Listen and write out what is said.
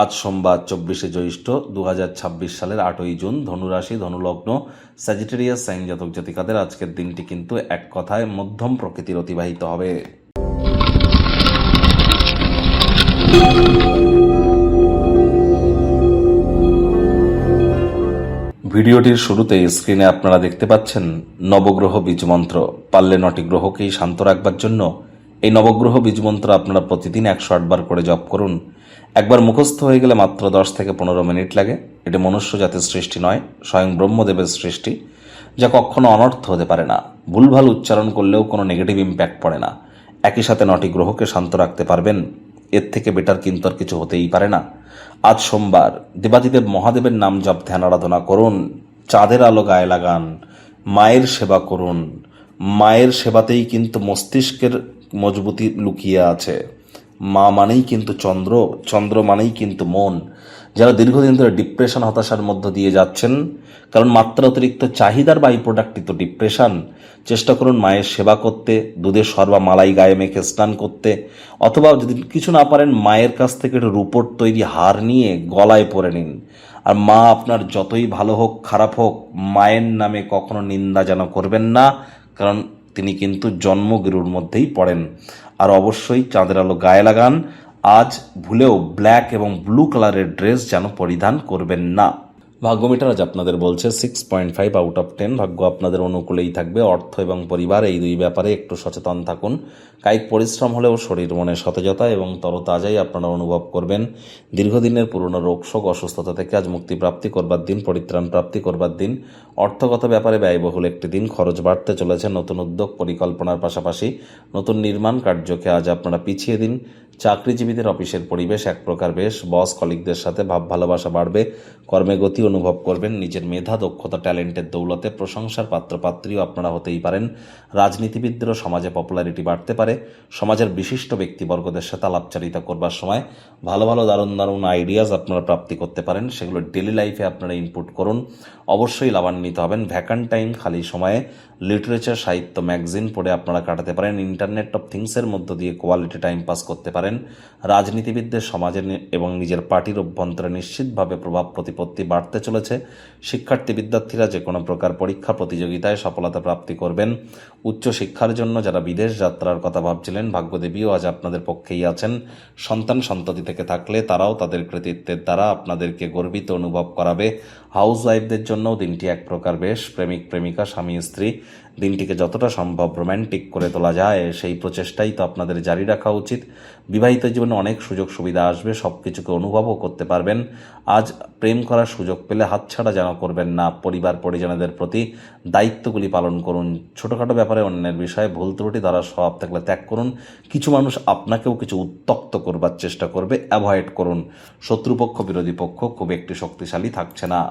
আজ সোমবার 24শে জ্যৈষ্ঠ 2026 সালের 8ই জুন। ধনুরাশি, ধনুলগ্ন, স্যাজিটেরিয়াস সাইন জাতক জাতিকাদের আজকের দিনটি কিন্তু এক কথায় মধ্যম প্রকৃতির অতিবাহিত হবে। ভিডিওটির শুরুতে স্ক্রিনে আপনারা দেখতে পাচ্ছেন নবগ্রহ বীজমন্ত্র। পারলে 9টি গ্রহকেই শান্ত রাখবার জন্য এই নবগ্রহ বীজমন্ত্র আপনারা প্রতিদিন 108 বার করে জপ করুন। একবার মুখস্থ হয়ে গেলে মাত্র 10 থেকে 15 মিনিট লাগে। এটা মনুষ্য জাতির সৃষ্টি নয়, স্বয়ং ব্রহ্মদেবের সৃষ্টি, যা কখনো অনর্থ হতে পারে না। ভুলভাল উচ্চারণ করলেও কোনো নেগেটিভ ইম্প্যাক্ট পড়ে না। একই সাথে 9টি গ্রহকে শান্ত রাখতে পারবেন, এর থেকে বেটার কিন্তু আর কিছু হতেই পারে না। আজ সোমবার, দেবাদিদেব মহাদেবের নাম জপ ধ্যান আরাধনা করুন, চাঁদের আলো গায়ে লাগান, মায়ের সেবা করুন। মায়ের সেবাতেই কিন্তু মস্তিষ্কের মজবুতি লুকিয়ে আছে। মা মানেই কিন্তু চন্দ্র, চন্দ্র মানেই কিন্তু মন। যারা দীর্ঘদিন ধরে ডিপ্রেশন, হতাশার মধ্য দিয়ে যাচ্ছেন, কারণ মাত্রা অতিরিক্ত চাহিদার বাই প্রোডাক্টই তো ডিপ্রেশন, চেষ্টা করুন মায়ের সেবা করতে, দুধের সর্বা মালাই গায়ে মেখে স্নান করতে, অথবা যদি কিছু না পারেন মায়ের কাছ থেকে একটু রূপোর তৈরি হার নিয়ে গলায় পরে নিন। আর মা আপনার যতই ভালো হোক খারাপ হোক, মায়ের নামে কখনো নিন্দা যেন করবেন না, কারণ তিনি কিন্তু জন্মগুরুর মধ্যেই পড়েন। আর অবশ্যই চাঁদের আলো গায়ে লাগান। আজ ভুলেও ব্ল্যাক এবং ব্লু কালারের ড্রেস যেন পরিধান করবেন না। ভাগ্যমিটার আজ আপনাদের বলছে 6.5 আউট অফ 10। ভাগ্য আপনাদের অনুকূলেই থাকবে। অর্থ এবং পরিবার, এই দুই ব্যাপারে একটু সচেতন থাকুন। কায়িক পরিশ্রম হলেও শরীর মনে সতেজতা এবং তরতাজাই আপনারা অনুভব করবেন। দীর্ঘদিনের পুরনো রোগশোক, অসুস্থতা থেকে আজ মুক্তি প্রাপ্তি করবার দিন, পরিত্রাণ প্রাপ্তি করবার দিন। অর্থগত ব্যাপারে ব্যয়বহুল একটি দিন, খরচ বাড়তে চলেছে। নতুন উদ্যোগ পরিকল্পনার পাশাপাশি নতুন নির্মাণ কার্যকে আজ আপনারা পিছিয়ে দিন। চাকরিজীবীদের অফিসের পরিবেশ এক প্রকার বেশ। বস কলিগদের সাথে ভাব ভালোবাসা বাড়বে। কর্মে গতি অনুভব করবেন। নিজের মেধা, দক্ষতা, ট্যালেন্টের দৌলতে প্রশংসার পাত্রপাত্রীও আপনারা হতেই পারেন। রাজনীতিবিদদেরও সমাজে পপুলারিটি বাড়তে পারে। সমাজের বিশিষ্ট ব্যক্তিবর্গদের সাথে আলাপচারিতা করবার সময় ভালো ভালো দারুণ দারুণ আইডিয়াস আপনারা প্রাপ্তি করতে পারেন। সেগুলো ডেলি লাইফে আপনারা ইনপুট করুন, অবশ্যই লাভান্বিত হবেন। ভ্যাকান্ট টাইম, খালি সময়ে লিটারেচার, সাহিত্য, ম্যাগাজিন পড়ে আপনারা কাটাতে পারেন। ইন্টারনেট অফ থিংসের মধ্য দিয়ে কোয়ালিটি টাইম পাস করতে পারেন। রাজনীতিবিদদের সমাজের এবং নিজের পার্টির অভ্যন্তরে নিশ্চিতভাবে প্রভাব প্রতিপত্তি বাড়তে চলেছে। শিক্ষার্থী বিদ্যার্থীরা যে কোনো প্রকার পরীক্ষা প্রতিযোগিতায় সফলতা প্রাপ্তি করবেন। উচ্চশিক্ষার জন্য যারা বিদেশ যাত্রার কথা ভাবছিলেন, ভাগ্যদেবীও আজ আপনাদের পক্ষেই আছেন। সন্তান সন্ততি থেকে থাকলে তারাও তাদের কৃতিত্বের দ্বারা আপনাদেরকে গর্বিত অনুভব করাবে। হাউস ওয়াইফদের জন্যও দিনটি এক প্রকার বেশ। প্রেমিক প্রেমিকা, স্বামী স্ত্রী দিনটিকে যতটা সম্ভব রোম্যান্টিক করে তোলা যায় সেই প্রচেষ্টাই তো আপনাদের জারি রাখা উচিত। বিবাহিত জীবনে অনেক সুযোগ সুবিধা আসবে, সব কিছুকে অনুভবও করতে পারবেন। আজ প্রেম করার সুযোগ পেলে হাতছাড়া যেন করবেন না। পরিবার পরিজনদের প্রতি দায়িত্বগুলি পালন করুন। ছোটোখাটো ব্যাপারে অন্যের বিষয়ে ভুল ত্রুটি দ্বারা স্বভাব থাকলে ত্যাগ করুন। কিছু মানুষ আপনাকেও কিছু উত্তক্ত করবার চেষ্টা করবে, অ্যাভয়েড করুন। শত্রুপক্ষ, বিরোধী পক্ষ খুব একটি শক্তিশালী থাকছে না।